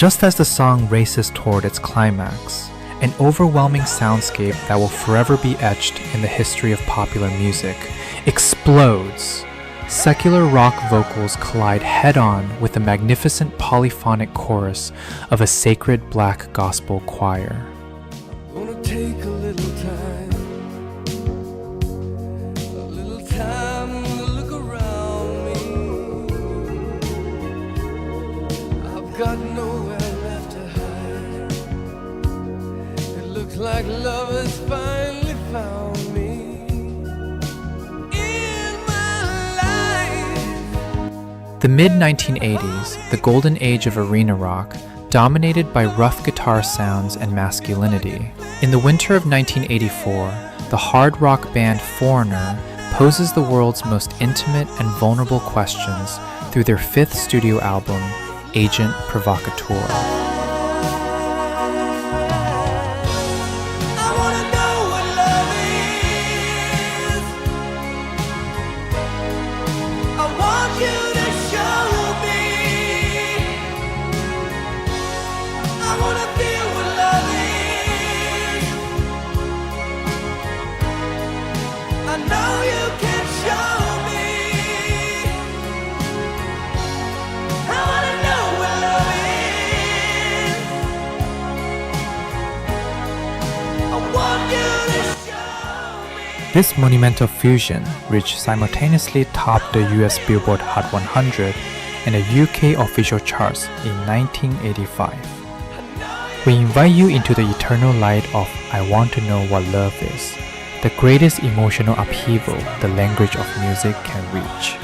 Just as the song races toward its climax, an overwhelming soundscape that will forever be etched in the history of popular music explodes. Secular rock vocals collide head-on with the magnificent polyphonic chorus of a sacred black gospel choir. Gonna take a little time to look around me. I've got nowhere left to hide. It looks like love has finally found me. The mid-1980s, the golden age of arena rock, dominated by rough guitar sounds and masculinity. In the winter of 1984, the hard rock band Foreigner poses the world's most intimate and vulnerable questions through their fifth studio album, Agent Provocateur. This monumental fusion, which simultaneously topped the US Billboard Hot 100 and the UK official charts in 1985. We invite you into the eternal light of I Want to Know What Love Is, the greatest emotional upheaval the language of music can reach.